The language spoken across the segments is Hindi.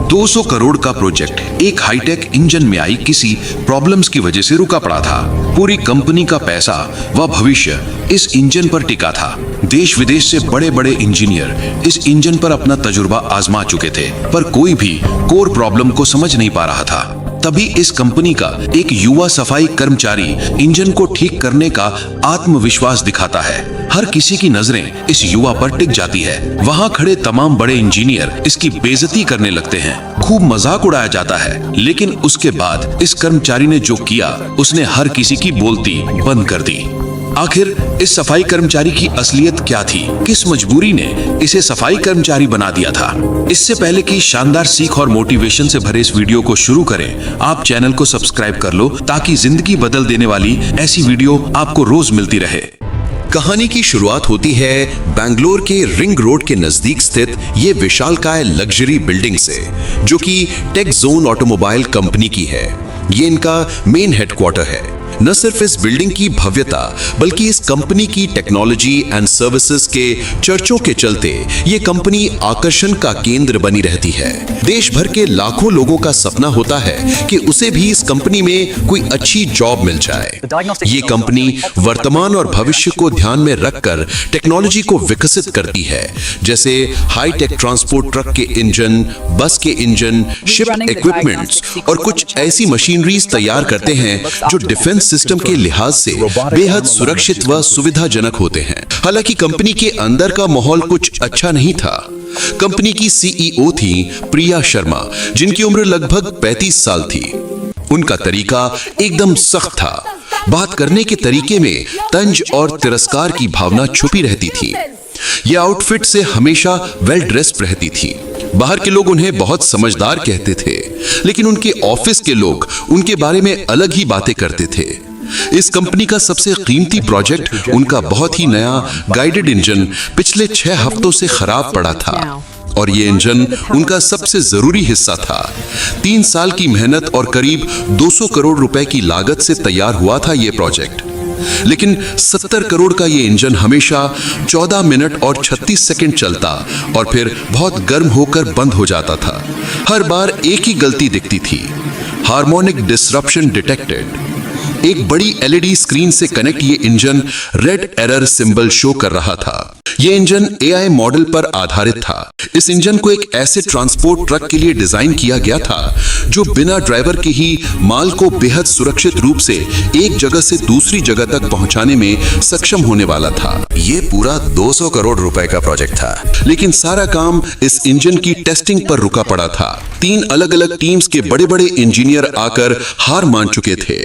200 करोड़ का प्रोजेक्ट एक हाईटेक इंजन में आई किसी प्रॉब्लम्स की वजह से रुका पड़ा था। पूरी कंपनी का पैसा व भविष्य इस इंजन पर टिका था। देश विदेश से बड़े बड़े इंजीनियर इस इंजन पर अपना तजुर्बा आजमा चुके थे, पर कोई भी कोर प्रॉब्लम को समझ नहीं पा रहा था। तभी इस कंपनी का एक युवा सफाई कर्मचारी इंजन को ठीक करने का आत्मविश्वास दिखाता है। हर किसी की नजरें इस युवा पर टिक जाती है। वहां खड़े तमाम बड़े इंजीनियर इसकी बेइज्जती करने लगते हैं, खूब मजाक उड़ाया जाता है। लेकिन उसके बाद इस कर्मचारी ने जो किया, उसने हर किसी की बोलती बंद कर दी। आखिर इस सफाई कर्मचारी की असलियत क्या थी? किस मजबूरी ने इसे सफाई कर्मचारी बना दिया था? इससे पहले कि शानदार सीख और मोटिवेशन से भरे इस वीडियो को शुरू करें, आप चैनल को सब्सक्राइब कर लो ताकि जिंदगी बदल देने वाली ऐसी वीडियो आपको रोज मिलती रहे। कहानी की शुरुआत होती है बेंगलोर के रिंग रोड के नजदीक स्थित ये विशालकाय लग्जरी बिल्डिंग से, जो कि टेक जोन ऑटोमोबाइल कंपनी की है। ये इनका मेन हेडक्वार्टर है। न सिर्फ इस बिल्डिंग की भव्यता बल्कि इस कंपनी की टेक्नोलॉजी एंड सर्विसेज के चर्चों के चलते ये कंपनी आकर्षण का केंद्र बनी रहती है। देश भर के लाखों लोगों का सपना होता है कि उसे भी इस कंपनी में कोई अच्छी जॉब मिल जाए। ये कंपनी वर्तमान और भविष्य को ध्यान में रखकर टेक्नोलॉजी को विकसित करती है, जैसे हाई टेक ट्रांसपोर्ट ट्रक के इंजन, बस के इंजन, शिप इक्विपमेंट्स और कुछ ऐसी मशीनरीज तैयार करते हैं जो डिफेंस सिस्टम के लिहाज से बेहद सुरक्षित व सुविधाजनक होते हैं। हालांकि कंपनी के अंदर का माहौल कुछ अच्छा नहीं था। कंपनी की सीईओ थी प्रिया शर्मा, जिनकी उम्र लगभग 35 साल थी। उनका तरीका एकदम सख्त था। बात करने के तरीके में तंज और तिरस्कार की भावना छुपी रहती थी। ये आउटफिट से हमेशा वेल ड्रेस्ड रहती थी। बाहर के लोग उन्हें बहुत समझदार कहते थे, लेकिन उनके ऑफिस के लोग उनके बारे में अलग ही बातें करते थे। इस कंपनी का सबसे कीमती प्रोजेक्ट उनका बहुत ही नया गाइडेड इंजन पिछले 6 हफ्तों से खराब पड़ा था, और ये इंजन उनका सबसे जरूरी हिस्सा था। 3 साल की मेहनत और करीब 200 करोड़ रुपए की लागत से तैयार हुआ था ये प्रोजेक्ट। लेकिन 70 करोड़ का ये इंजन हमेशा 14 मिनट और 36 सेकंड चलता और फिर बहुत गर्म होकर बंद हो जाता था। हर बार एक ही गलती दिखती थी, हार्मोनिक डिसरप्शन डिटेक्टेड। एक बड़ी एलईडी स्क्रीन से कनेक्ट ये engine red error symbol show कर रहा था। ये इंजन एआई मॉडल पर आधारित था। इस इंजन को एक ऐसे ट्रांसपोर्ट ट्रक के लिए डिजाइन किया गया था जो बिना ड्राइवर के ही माल को बेहद सुरक्षित रूप से एक जगह से दूसरी जगह तक पहुंचाने में सक्षम होने वाला था। ये पूरा 200 करोड़ रुपए का प्रोजेक्ट था, लेकिन सारा काम इस इंजन की टेस्टिंग पर रुका पड़ा था। 3 अलग अलग टीम्स के बड़े बड़े इंजीनियर आकर हार मान चुके थे।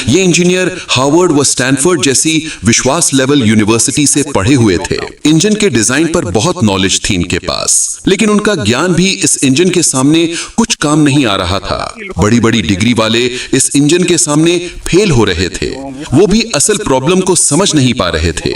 ये इंजीनियर हार्वर्ड व स्टैनफोर्ड जैसी विश्वास लेवल यूनिवर्सिटी से पढ़े हुए थे। इंजन के डिजाइन पर बहुत नॉलेज थी इनके पास, लेकिन उनका ज्ञान भी इस इंजन के सामने कुछ काम नहीं आ रहा था। बड़ी बड़ी डिग्री वाले इस इंजन के सामने फेल हो रहे थे। वो भी असल प्रॉब्लम को समझ नहीं पा रहे थे।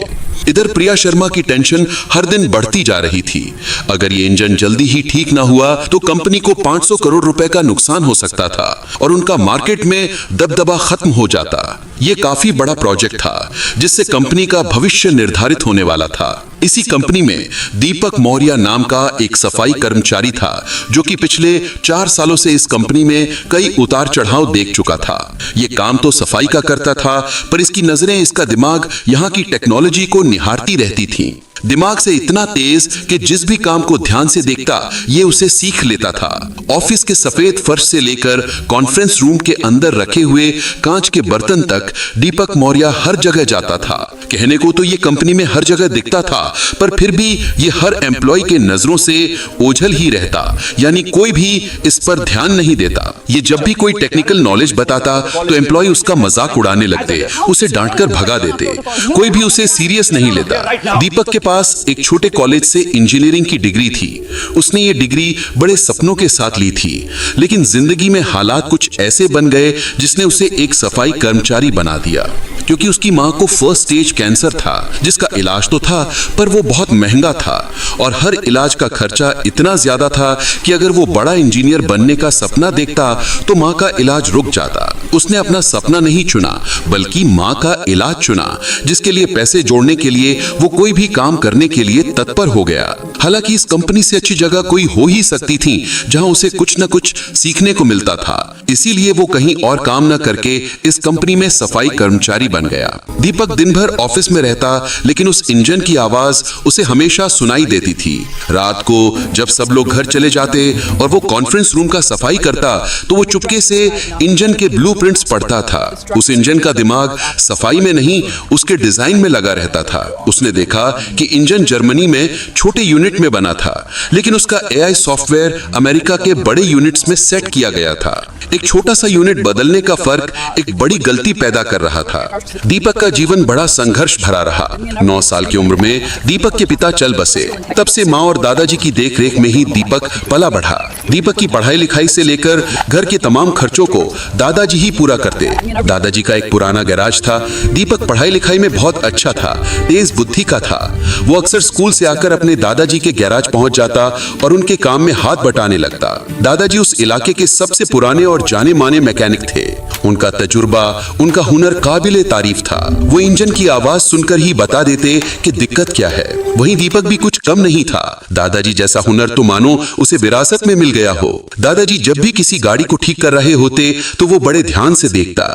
इधर प्रिया शर्मा की टेंशन हर दिन बढ़ती जा रही थी। अगर ये इंजन जल्दी ही ठीक ना हुआ तो कंपनी को 500 करोड़ रुपए का नुकसान हो सकता था और उनका मार्केट में दबदबा खत्म हो जाता। ये काफी बड़ा प्रोजेक्ट था जिससे कंपनी का भविष्य निर्धारित होने वाला था। इसी कंपनी में दीपक मौर्य नाम का एक सफाई कर्मचारी था, जो कि पिछले 4 सालों से इस कंपनी में कई उतार चढ़ाव देख चुका था। ये काम तो सफाई का करता था, पर इसकी नजरें, इसका दिमाग यहाँ की टेक्नोलॉजी को निहारती रहती थी। दिमाग से इतना तेज कि जिस भी काम को ध्यान से देखता ये उसे सीख लेता था। ऑफिस के सफेद फर्श से लेकर कॉन्फ्रेंस रूम के अंदर रखे हुए कांच के बर्तन तक दीपक मौर्य हर जगह जाता था। कहने को तो ये कंपनी में हर जगह दिखता था, पर फिर भी ये हर एम्प्लॉय के नजरों से ओझल ही रहता, यानी कोई भी इस पर ध्यान नहीं देता। ये जब भी कोई टेक्निकल नॉलेज बताता तो एम्प्लॉय उसका मजाक उड़ाने लगते, उसे डांटकर भगा देते। कोई भी उसे सीरियस नहीं लेता। दीपक के पास एक छोटे कॉलेज से इंजीनियरिंग की डिग्री थी। उसने ये डिग्री बड़े सपनों के साथ ली थी, लेकिन जिंदगी में हालात कुछ ऐसे बन गए जिसने उसे एक सफाई कर्मचारी बना दिया। क्योंकि उसकी मां को फर्स्ट स्टेज कैंसर था, जिसका इलाज तो था पर वो बहुत महंगा था और हर इलाज का खर्चा इतना ज्यादा था कि अगर वो बड़ा इंजीनियर बनने का सपना देखता तो मां का इलाज रुक जाता। उसने अपना सपना नहीं चुना बल्कि मां का इलाज चुना, जिसके लिए पैसे जोड़ने के लिए वो कोई भी काम करने के लिए तत्पर हो गया। हालांकि इस कंपनी से अच्छी जगह कोई हो ही सकती थी जहां उसे कुछ न कुछ सीखने को मिलता था। इसीलिए वो कहीं और काम न करके इस कंपनी में सफाई कर्मचारी बन गया। दीपक दिन भर ऑफिस में रहता, लेकिन उस इंजन की आवाज उसे हमेशा सुनाई देती थी। रात को जब सब लोग घर चले जाते और वो कॉन्फ्रेंस रूम का सफाई करता तो वो चुपके से इंजन के ब्लूप्रिंट्स पढ़ता था। उस इंजन का दिमाग सफाई में नहीं, उसके डिजाइन में लगा रहता था। उसने देखा कि इंजन जर्मनी में छोटे यूनिट में बना था, लेकिन उसका एआई सॉफ्टवेयर अमेरिका के बड़े यूनिट्स में सेट किया गया था। एक छोटा सा यूनिट बदलने का फर्क एक बड़ी गलती पैदा कर रहा था। दीपक का जीवन बड़ा संघर्ष भरा रहा। 9 साल की उम्र में दीपक के पिता चल बसे। तब से माँ और दादाजी की देखरेख में ही दीपक पला बढ़ा। दीपक की पढ़ाई लिखाई से लेकर घर के तमाम खर्चों को दादाजी ही पूरा करते। दादाजी का एक पुराना गैराज था। दीपक पढ़ाई लिखाई में बहुत अच्छा था, तेज बुद्धि का था। वो अक्सर स्कूल से आकर अपने दादाजी के गैराज पहुंच जाता और उनके काम में हाथ बटाने लगता। दादाजी उस इलाके के सबसे पुराने और जाने माने मैकेनिक थे। उनका तजुर्बा, उनका हुनर काबिले तारीफ था। वो इंजन की आवाज सुनकर ही बता देते कि दिक्कत क्या है। वहीं दीपक भी कुछ कम नहीं था। दादाजी जैसा हुनर तो मानो उसे विरासत में मिल गया हो। दादाजी जब भी किसी गाड़ी को ठीक कर रहे होते तो वो बड़े ध्यान से देखता,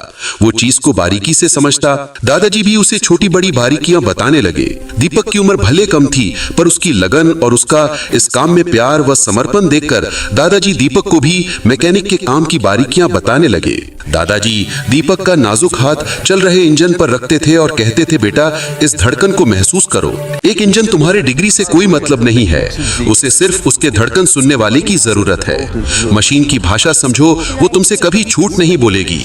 वो चीज को बारीकी से समझता। दादाजी भी उसे छोटी बड़ी बारीकियां बताने लगे। दीपक की उम्र भले कम थी, पर उसकी लगन और उसका इस काम में प्यार व समर्पण देखकर दादाजी दीपक को भी मैकेनिक के काम की बारीकियां बताने लगे। दादाजी दीपक का नाजुक हाथ चल रहे इंजन पर रखते थे और कहते थे, बेटा इस धड़कन को महसूस करो। एक इंजन तुम्हारे डिग्री से कोई मतलब नहीं है, उसे सिर्फ उसके धड़कन सुनने वाले की जरूरत है। मशीन की भाषा समझो, वो तुमसे कभी झूठ नहीं बोलेगी।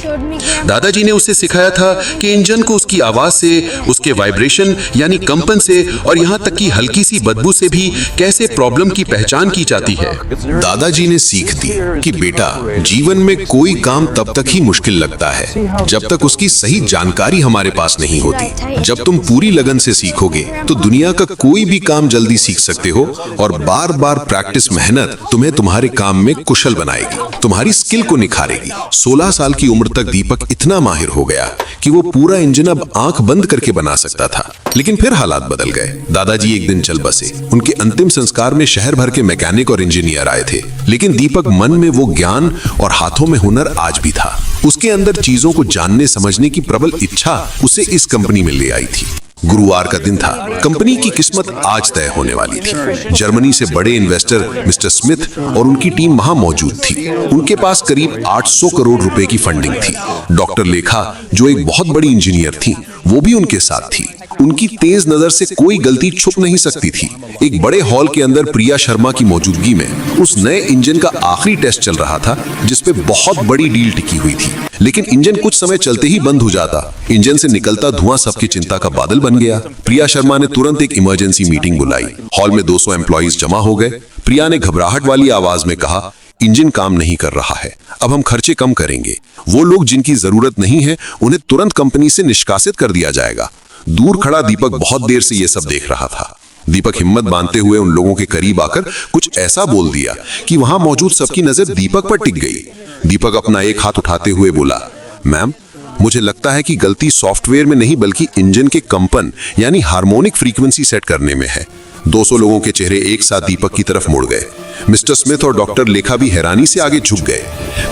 दादाजी ने उसे सिखाया था कि इंजन को उसकी आवाज से, उसके वाइब्रेशन यानी कंपन से और यहाँ तक कि हल्की सी बदबू से भी कैसे प्रॉब्लम की पहचान की जाती है। दादाजी ने सीख दी कि बेटा जीवन में कोई काम तब तक ही मुश्किल लगता है जब तक उसकी सही जानकारी हमारे पास नहीं होती। जब तुम पूरी लगन से सीखोगे तो दुनिया का कोई भी काम जल्दी सीख सकते हो और बार बार प्रैक्टिस मेहनत तुम्हें तुम्हारे काम में कुशल बनाएगी, तुम्हारी स्किल को निखारेगी। 16 साल की उम्र तक दीपक इतना माहिर हो गया कि वो पूरा इंजन अब आंख बंद करके बना सकता था। लेकिन फिर हालात बदल गए। दादाजी एक दिन चल बसे। उनके अंतिम संस्कार में शहर भर के मैकेनिक और इंजीनियर आए थे, लेकिन दीपक मन में वो ज्ञान और हाथों में हुनर आज भी था। उसके अंदर चीजों को जानने समझने की प्रबल इच्छा उसे इस कंपनी में ले आई थी। गुरुवार का दिन था। कंपनी की किस्मत आज तय होने वाली थी। जर्मनी से बड़े इन्वेस्टर मिस्टर स्मिथ और उनकी टीम वहां मौजूद थी। उनके पास करीब 800 करोड़ रुपए की फंडिंग थी। डॉक्टर लेखा, जो एक बहुत बड़ी इंजीनियर थी, वो भी उनके साथ थी। उनकी तेज नजर से कोई गलती छुप नहीं सकती थी। एक बड़े हॉल के अंदर प्रिया शर्मा की मौजूदगी में उस नए इंजन का आखिरी टेस्ट चल रहा था, जिसपे बहुत बड़ी डील टिकी हुई थी। लेकिन इंजन कुछ समय चलते ही बंद हो जाता। इंजन से निकलता धुआं सबकी चिंता का बादल बन गया। प्रिया शर्मा ने तुरंत एक इमरजेंसी मीटिंग बुलाई। हॉल में 200 एम्प्लॉइज जमा हो गए। प्रिया ने घबराहट वाली आवाज में कहा, इंजन काम नहीं कर रहा है, अब हम खर्चे कम करेंगे। वो लोग जिनकी जरूरत नहीं है उन्हें तुरंत कंपनी से निष्कासित कर दिया जाएगा। दूर खड़ा दीपक बहुत देर से ये सब देख रहा था। दीपक हिम्मत बांधते हुए उन लोगों के करीब आकर कुछ ऐसा बोल दिया कि वहां मौजूद सबकी नजर दीपक पर टिक गई। दीपक अपना एक हाथ उठाते हुए बोला, मैम, मुझे लगता है कि गलती सॉफ्टवेयर में नहीं बल्कि इंजन के कंपन यानी हार्मोनिक फ्रीक्वेंसी सेट करने में है। 200 लोगों के चेहरे एक साथ दीपक की तरफ मुड़ गए। मिस्टर स्मिथ और डॉक्टर लेखा भी हैरानी से आगे झुक गए।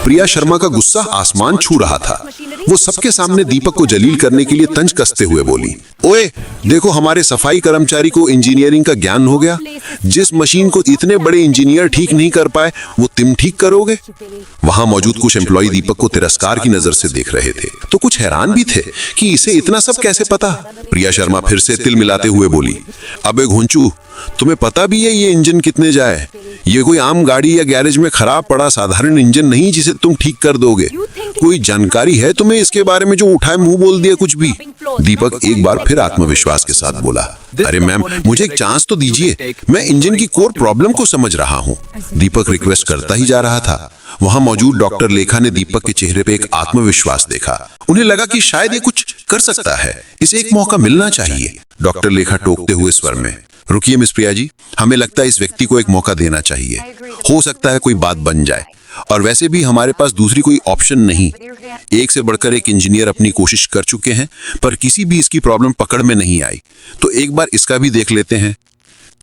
प्रिया शर्मा का गुस्सा आसमान छू रहा था। वो सबके सामने दीपक को जलील करने के लिए तंज कसते हुए बोली, ओए देखो, हमारे सफाई कर्मचारी को इंजीनियरिंग का ज्ञान हो गया। जिस मशीन को इतने बड़े इंजीनियर ठीक नहीं कर पाए वो तुम ठीक करोगे। वहां मौजूद कुछ एम्प्लॉय दीपक को तिरस्कार की नजर से देख रहे थे, तो कुछ हैरान भी थे कि इसे इतना सब कैसे पता। प्रिया शर्मा फिर से तिल मिलाते हुए बोली, अबे घुंचू, तुम्हें पता भी है ये इंजन कितने जाए? ये कोई आम गाड़ी या गैरेज में खराब पड़ा साधारण इंजन नहीं जिसे तुम ठीक कर दोगे। कोई जानकारी है तुम्हें इसके बारे में जो उठाए मुंह बोल दिया कुछ भी? दीपक एक बार फिर आत्मविश्वास के साथ बोला, अरे मैम, मुझे एक चांस तो दीजिए, मैं इंजन की कोर प्रॉब्लम को समझ रहा हूँ। दीपक रिक्वेस्ट करता ही जा रहा था। वहां मौजूद डॉक्टर लेखा ने दीपक के चेहरे पे एक आत्मविश्वास देखा। उन्हें लगा कि शायद ये कुछ कर सकता है, इसे एक मौका मिलना चाहिए। डॉक्टर लेखा टोकते हुए स्वर में, रुकिए मिस प्रिया जी, हमें लगता है इस व्यक्ति को एक मौका देना चाहिए। हो सकता है कोई बात बन जाए, और वैसे भी हमारे पास दूसरी कोई ऑप्शन नहीं। एक से बढ़कर एक इंजीनियर अपनी कोशिश कर चुके हैं, पर किसी भी इसकी प्रॉब्लम पकड़ में नहीं आई, तो एक बार इसका भी देख लेते हैं।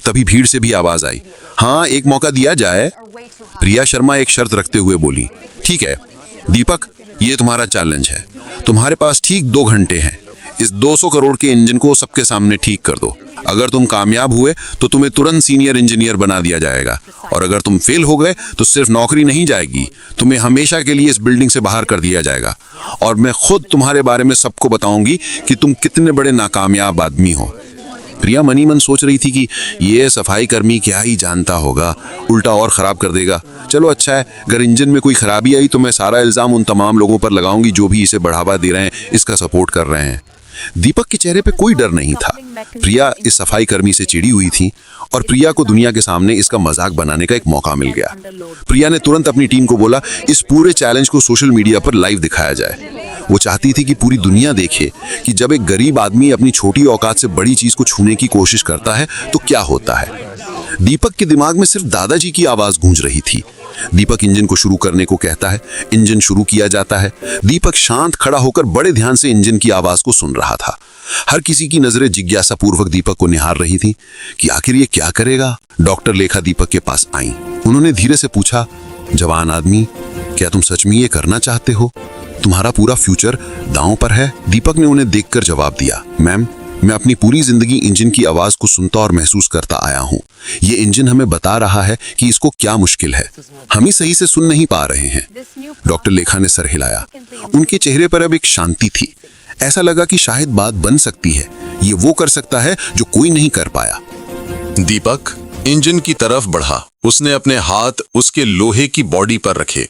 तभी भीड़ से भी आवाज आई, हाँ एक मौका दिया जाए। प्रिया शर्मा एक शर्त रखते हुए बोली, ठीक है दीपक, ये तुम्हारा चैलेंज है। तुम्हारे पास ठीक 2 घंटे हैं। इस 200 करोड़ के इंजन को सबके सामने ठीक कर दो। अगर तुम कामयाब हुए तो तुम्हें तुरंत सीनियर इंजीनियर बना दिया जाएगा, और अगर तुम फेल हो गए तो सिर्फ नौकरी नहीं जाएगी, तुम्हें हमेशा के लिए इस बिल्डिंग से बाहर कर दिया जाएगा। और मैं खुद तुम्हारे बारे में सबको बताऊंगी कि तुम कितने बड़े नाकामयाब आदमी हो। प्रिया मनी मन सोच रही थी कि ये सफाई कर्मी क्या ही जानता होगा, उल्टा और खराब कर देगा। चलो अच्छा है, अगर इंजन में कोई खराबी आई तो मैं सारा इल्जाम उन तमाम लोगों पर लगाऊंगी जो भी इसे बढ़ावा दे रहे हैं, इसका सपोर्ट कर रहे हैं। दीपक के चेहरे पे कोई डर नहीं था। प्रिया इस सफाई कर्मी से चिढ़ी हुई थी और प्रिया को दुनिया के सामने इसका मजाक बनाने का एक मौका मिल गया। प्रिया ने तुरंत अपनी टीम को बोला, इस पूरे चैलेंज को सोशल मीडिया पर लाइव दिखाया जाए। वो चाहती थी कि पूरी दुनिया देखे कि जब एक गरीब आदमी अपनी छोटी औकात से बड़ी चीज को छूने की कोशिश करता है तो क्या होता है। दीपक के दिमाग में सिर्फ दादाजी की आवाज गूंज रही थी। दीपक इंजन को शुरू करने को कहता है, इंजन शुरू किया जाता है। दीपक शांत खड़ा होकर बड़े ध्यान से इंजन की आवाज को सुन रहा था। हर किसी की नजरें जिज्ञासा पूर्वक दीपक को निहार रही थी कि आखिर ये क्या करेगा। डॉक्टर लेखा दीपक के पास आई। उन्होंने धीरे से पूछा, जवान आदमी, क्या तुम सच में ये करना चाहते हो? तुम्हारा पूरा फ्यूचर दांव पर है। दीपक ने उन्हें देखकर जवाब दिया, मैम, मैं अपनी पूरी जिंदगी इंजन की आवाज को सुनता और महसूस करता आया हूँ। ये इंजन हमें बता रहा है कि इसको क्या मुश्किल है। हम ही सही से सुन नहीं पा रहे हैं। डॉक्टर लेखा ने सर हिलाया। उनके चेहरे पर अब एक शांति थी। ऐसा लगा कि शायद बात बन सकती है। ये वो कर सकता है जो कोई नहीं कर पाया। दीपक इंजन की तरफ बढ़ा। उसने अपने हाथ उसके लोहे की बॉडी पर रखे।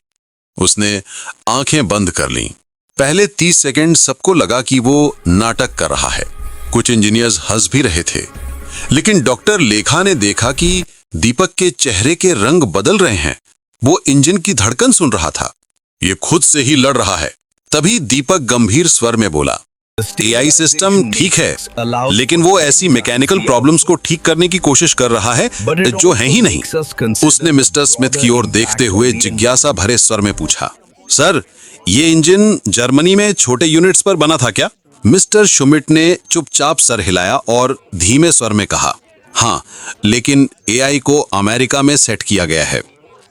उसने आंखें बंद कर लीं। पहले 30 सेकंड सबको लगा कि वो नाटक कर रहा है। कुछ इंजीनियर्स हंस भी रहे थे, लेकिन डॉक्टर लेखा ने देखा कि दीपक के चेहरे के रंग बदल रहे हैं। वो इंजन की धड़कन सुन रहा था। ये खुद से ही लड़ रहा है। तभी दीपक गंभीर स्वर में बोला, एआई सिस्टम ठीक है, लेकिन वो ऐसी मैकेनिकल प्रॉब्लम्स को ठीक करने की कोशिश कर रहा है जो है ही नहीं। उसने मिस्टर स्मिथ की ओर देखते हुए जिज्ञासा भरे स्वर में पूछा, सर, ये इंजन जर्मनी में छोटे यूनिट्स पर बना था क्या? मिस्टर शुमिट ने चुपचाप सर हिलाया और धीमे स्वर में कहा, हाँ, लेकिन एआई को अमेरिका में सेट किया गया है।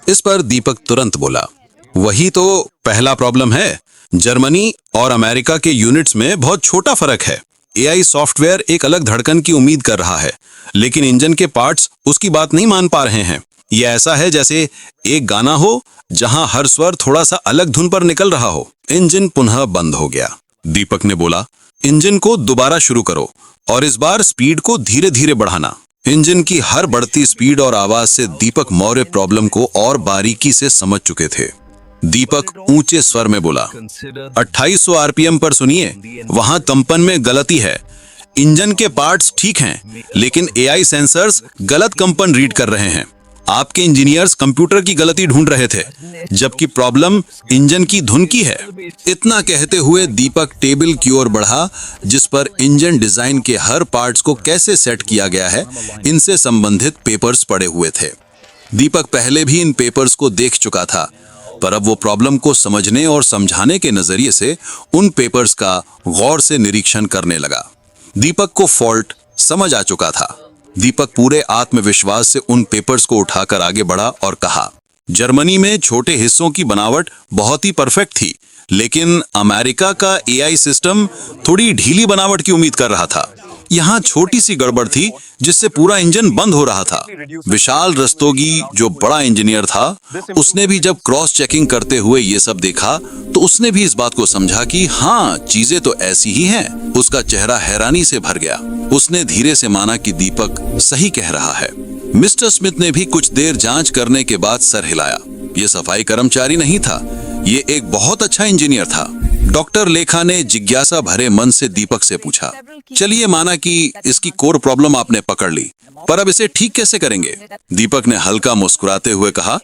इस पर दीपक तुरंत बोला, वही तो पहला प्रॉब्लम है। जर्मनी और अमेरिका के यूनिट्स में बहुत छोटा फर्क है। एआई सॉफ्टवेयर एक अलग धड़कन की उम्मीद कर रहा है, लेकिन इंजन के पार्ट्स उसकी बात नहीं मान पा रहे हैं। यह ऐसा है जैसे एक गाना हो जहां हर स्वर थोड़ा सा अलग धुन पर निकल रहा हो। इंजन पुनः बंद हो गया। दीपक ने बोला, इंजन को दोबारा शुरू करो और इस बार स्पीड को धीरे धीरे बढ़ाना। इंजन की हर बढ़ती स्पीड और आवाज से दीपक मौर्य प्रॉब्लम को और बारीकी से समझ चुके थे। दीपक ऊंचे स्वर में बोला, 2800 आरपीएम पर सुनिए, वहां कंपन में गलती है। इंजन के पार्ट्स ठीक हैं, लेकिन एआई सेंसर्स गलत कंपन रीड कर रहे हैं। आपके इंजीनियर्स कंप्यूटर की गलती ढूंढ रहे थे, जबकि प्रॉब्लम इंजन की धुन की है। इतना कहते हुए दीपक टेबल की ओर बढ़ा जिस पर इंजन डिजाइन के हर पार्ट्स को कैसे सेट किया गया है, इनसे संबंधित पेपर्स पड़े हुए थे। दीपक पहले भी इन पेपर्स को देख चुका था, पर अब वो प्रॉब्लम को समझने और समझाने के नजरिए से उन पेपर्स का गौर से निरीक्षण करने लगा। दीपक को फॉल्ट समझ आ चुका था। दीपक पूरे आत्मविश्वास से उन पेपर्स को उठाकर आगे बढ़ा और कहा, जर्मनी में छोटे हिस्सों की बनावट बहुत ही परफेक्ट थी, लेकिन अमेरिका का एआई सिस्टम थोड़ी ढीली बनावट की उम्मीद कर रहा था। यहाँ छोटी सी गड़बड़ थी जिससे पूरा इंजन बंद हो रहा था। विशाल रस्तोगी, जो बड़ा इंजीनियर था, उसने भी जब क्रॉस चेकिंग करते हुए ये सब देखा तो उसने भी इस बात को समझा कि हाँ, चीजें तो ऐसी ही हैं। उसका चेहरा हैरानी से भर गया। उसने धीरे से माना कि दीपक सही कह रहा है। मिस्टर स्मिथ ने भी कुछ देर जांच करने के बाद सर हिलाया। ये सफाई कर्मचारी नहीं था, ये एक बहुत अच्छा इंजीनियर था। डॉक्टर लेखा ने जिज्ञासा भरे मन से दीपक से पूछा, चलिए माना कि इसकी कोर प्रॉब्लम आपने पकड़ ली, पर अब इसे ठीक कैसे करेंगे? दीपक ने हल्का मुस्कुराते हुए कहा,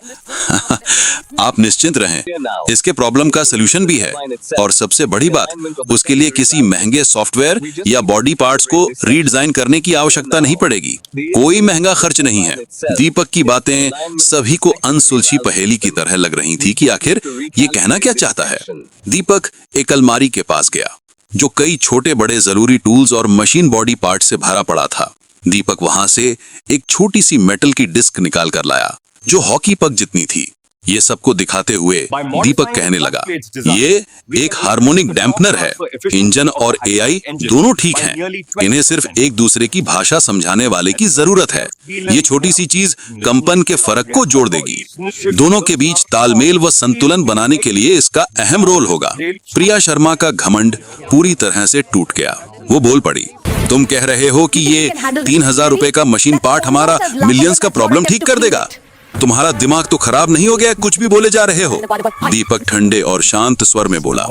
आप निश्चिंत रहें, इसके प्रॉब्लम का सलूशन भी है, और सबसे बड़ी बात, उसके लिए किसी महंगे सॉफ्टवेयर या बॉडी पार्ट्स को रीडिजाइन करने की आवश्यकता नहीं पड़ेगी। कोई महंगा खर्च नहीं है। दीपक की बातें सभी को अनसुलझी पहेली की तरह लग रही थी कि आखिर ये कहना क्या चाहता है। दीपक एक अलमारी के पास गया जो कई छोटे बड़े जरूरी टूल्स और मशीन बॉडी पार्ट से भरा पड़ा था। दीपक वहां से एक छोटी सी मेटल की डिस्क निकाल कर लाया जो हॉकी पक जितनी थी। ये सबको दिखाते हुए दीपक कहने लगा, ये एक हार्मोनिक डैम्पनर है। इंजन और एआई दोनों ठीक हैं। इन्हें सिर्फ एक दूसरे की भाषा समझाने वाले की जरूरत है। ये छोटी सी चीज कंपन के फर्क को जोड़ देगी। दोनों के बीच तालमेल व संतुलन बनाने के लिए इसका अहम रोल होगा। प्रिया शर्मा का घमंड पूरी तरह से टूट गया। वो बोल पड़ी, तुम कह रहे हो कि ये 3000 रुपए का मशीन पार्ट हमारा मिलियंस का प्रॉब्लम ठीक कर देगा? तुम्हारा दिमाग तो खराब नहीं हो गया? कुछ भी बोले जा रहे हो। दीपक ठंडे और शांत स्वर में बोला,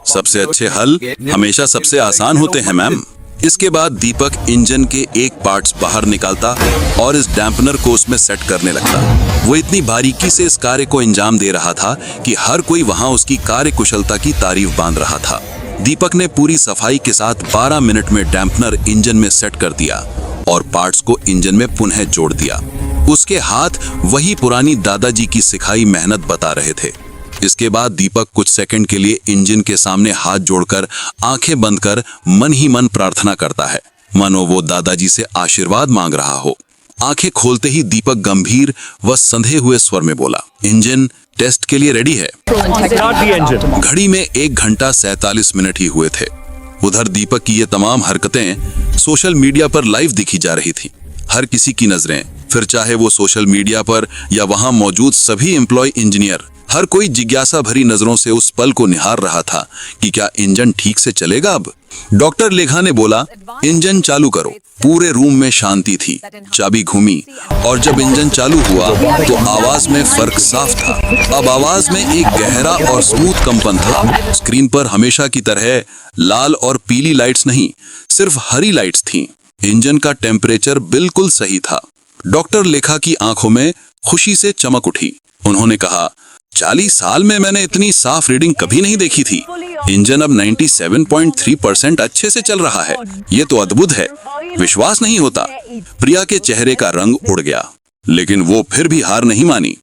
सबसे अच्छे हल हमेशा सबसे आसान होते हैं मैम। इसके बाद दीपक इंजन के एक पार्ट्स बाहर निकालता और इस डैम्पनर को उसमें सेट करने लगता। वो इतनी बारीकी से इस कार्य को अंजाम दे रहा था कि हर कोई वहां उसकी कार्य कुशलता की तारीफ बांध रहा था। दीपक ने पूरी सफाई के साथ 12 मिनट में डैम्पनर इंजन में सेट कर दिया और पार्ट्स को इंजन में पुनः जोड़ दिया। उसके हाथ वही पुरानी दादाजी की सिखाई मेहनत बता रहे थे। इसके बाद दीपक कुछ सेकंड के लिए इंजन के सामने हाथ जोड़कर आंखें बंद कर मन ही मन प्रार्थना करता है, मानो वो दादाजी से आशीर्वाद मांग रहा हो। आंखें खोलते ही दीपक गंभीर व संधे हुए स्वर में बोला, इंजन टेस्ट के लिए रेडी है। घड़ी में 1 घंटा 47 मिनट ही हुए थे। उधर दीपक की ये तमाम हरकतें सोशल मीडिया पर लाइव दिखी जा रही थी। हर किसी की नजरें, फिर चाहे वो सोशल मीडिया पर या वहां मौजूद सभी एम्प्लॉय इंजीनियर, हर कोई जिज्ञासा भरी नजरों से उस पल को निहार रहा था कि क्या इंजन ठीक से चलेगा अब। डॉक्टर लेखा ने बोला, इंजन चालू करो। पूरे रूम में शांति थी। चाबी घूमी और जब इंजन चालू हुआ तो आवाज में फर्क साफ था। अब आवाज में एक गहरा और स्मूथ कंपन था। स्क्रीन पर हमेशा की तरह लाल और पीली लाइट्स नहीं, सिर्फ हरी लाइट्स थीं। इंजन का टेम्परेचर बिल्कुल सही था। डॉक्टर लेखा की आंखों में खुशी से चमक उठी। उन्होंने कहा, 40 साल में मैंने इतनी साफ रीडिंग कभी नहीं देखी थी। इंजन अब 97.3% अच्छे से चल रहा है। ये तो अद्भुत है, विश्वास नहीं होता। प्रिया के चेहरे का रंग उड़ गया, लेकिन वो फिर भी हार नहीं मानी।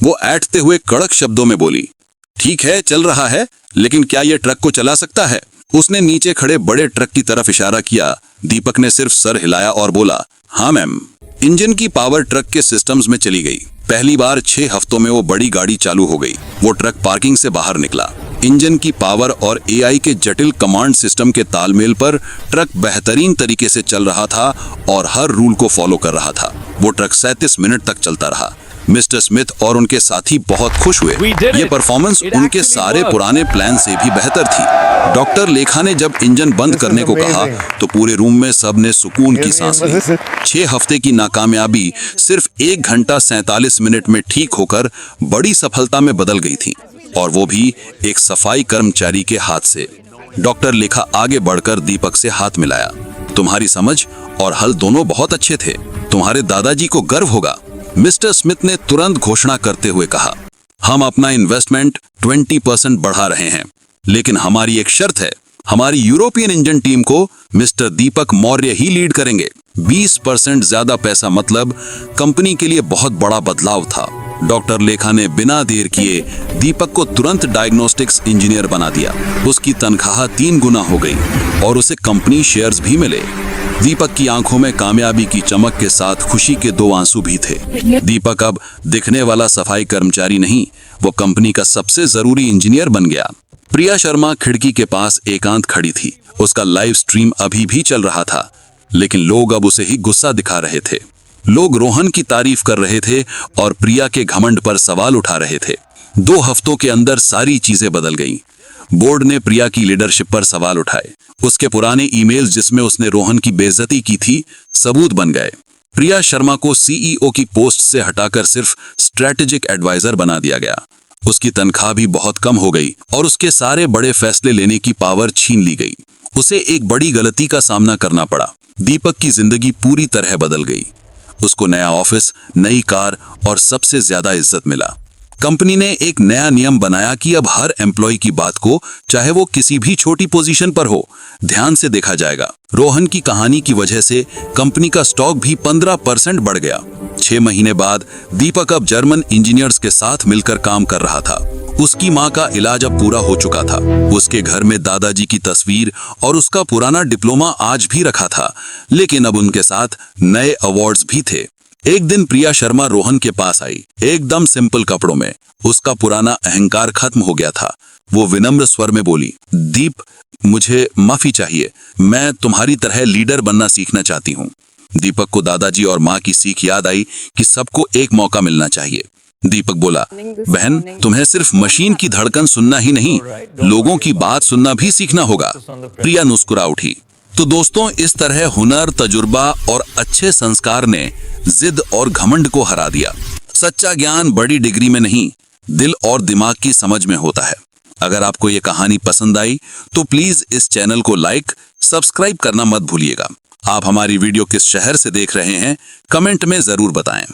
वो ऐंठते हुए कड़क शब्दों में बोली, ठीक है चल रहा है, लेकिन क्या ये ट्रक को चला सकता है? उसने नीचे खड़े बड़े ट्रक की तरफ इशारा किया। दीपक ने सिर्फ सर हिलाया और बोला, हाँ मैम। इंजन की पावर ट्रक के सिस्टम्स में चली गई। पहली बार 6 हफ्तों में वो बड़ी गाड़ी चालू हो गई। वो ट्रक पार्किंग से बाहर निकला। इंजन की पावर और एआई के जटिल कमांड सिस्टम के तालमेल पर ट्रक बेहतरीन तरीके से चल रहा था और हर रूल को फॉलो कर रहा था। वो ट्रक 37 मिनट तक चलता रहा। मिस्टर स्मिथ और उनके साथी बहुत खुश हुए। ये परफॉर्मेंस उनके सारे पुराने प्लान से भी बेहतर थी। डॉक्टर लेखा ने जब इंजन बंद करने को कहा तो पूरे रूम में सबने सुकून की सांस ली। 6 हफ्ते की नाकामयाबी सिर्फ 1 घंटा 47 मिनट में ठीक होकर बड़ी सफलता में बदल गई थी, और वो भी एक सफाई कर्मचारी के हाथ से। डॉक्टर लेखा आगे बढ़कर दीपक से हाथ मिलाया। तुम्हारी समझ और हल दोनों बहुत अच्छे थे। तुम्हारे दादाजी को गर्व होगा। मिस्टर स्मिथ ने तुरंत घोषणा करते हुए कहा, हम अपना इन्वेस्टमेंट 20% बढ़ा रहे हैं, लेकिन हमारी एक शर्त है। हमारी यूरोपियन इंजन टीम को मिस्टर दीपक मौर्य ही लीड करेंगे। 20% ज्यादा पैसा मतलब कंपनी के लिए बहुत बड़ा बदलाव था। डॉक्टर लेखा ने बिना देर किए दीपक को तुरंत डायग्नोस्टिक्स इंजीनियर बना दिया। उसकी तनख्वाह 3 गुना हो गई और उसे कंपनी शेयर्स भी मिले। दीपक की आंखों में कामयाबी की चमक के साथ खुशी के 2 आंसू भी थे। दीपक अब दिखने वाला सफाई कर्मचारी नहीं, वो कंपनी का सबसे जरूरी इंजीनियर बन गया। प्रिया शर्मा खिड़की के पास एकांत खड़ी थी। उसका लाइव स्ट्रीम अभी भी चल रहा था, लेकिन लोग अब उसे ही गुस्सा दिखा रहे थे। लोग रोहन की तारीफ कर रहे थे और प्रिया के घमंड पर सवाल उठा रहे थे। 2 हफ्तों के अंदर सारी चीजें बदल गईं। बोर्ड ने प्रिया की लीडरशिप पर सवाल उठाए। उसके पुराने ईमेल्स जिसमें उसने रोहन की बेइज्जती की थी, सबूत बन गए। प्रिया शर्मा को सीईओ की पोस्ट से हटाकर सिर्फ स्ट्रेटेजिक एडवाइजर बना दिया गया। उसकी तनख्वाह भी बहुत कम हो गई और उसके सारे बड़े फैसले लेने की पावर छीन ली गई। उसे एक बड़ी गलती का सामना करना पड़ा। दीपक की जिंदगी पूरी तरह बदल गई। उसको नया ऑफिस, नई कार और सबसे ज्यादा इज्जत मिला। कंपनी ने एक नया नियम बनाया कि अब हर एम्प्लॉय की बात को, चाहे वो किसी भी छोटी पोजीशन पर हो, ध्यान से देखा जाएगा। रोहन की कहानी की वजह से कंपनी का स्टॉक भी 15% बढ़ गया। 6 महीने बाद दीपक अब जर्मन इंजीनियर्स के साथ मिलकर काम कर रहा था। उसकी माँ का इलाज अब पूरा हो चुका था। उसके घर में दादाजी की तस्वीर और उसका पुराना डिप्लोमा आज भी रखा था, लेकिन अब उनके साथ नए अवार्ड्स भी थे। एक दिन प्रिया शर्मा रोहन के पास आई, एकदम सिंपल कपड़ों में। उसका पुराना अहंकार खत्म हो गया था। वो विनम्र स्वर में बोली, दीप, मुझे माफी चाहिए, मैं तुम्हारी तरह लीडर बनना सीखना चाहती हूँ। दीपक को दादाजी और माँ की सीख याद आई कि सबको एक मौका मिलना चाहिए। दीपक बोला, बहन, तुम्हें सिर्फ मशीन की धड़कन सुनना ही नहीं, लोगों की बात सुनना भी सीखना होगा। प्रिया मुस्कुरा उठी। तो दोस्तों, इस तरह हुनर, तजुर्बा और अच्छे संस्कार ने जिद और घमंड को हरा दिया। सच्चा ज्ञान बड़ी डिग्री में नहीं, दिल और दिमाग की समझ में होता है। अगर आपको ये कहानी पसंद आई तो प्लीज इस चैनल को लाइक, सब्सक्राइब करना मत भूलिएगा। आप हमारी वीडियो किस शहर से देख रहे हैं, कमेंट में जरूर बताएं।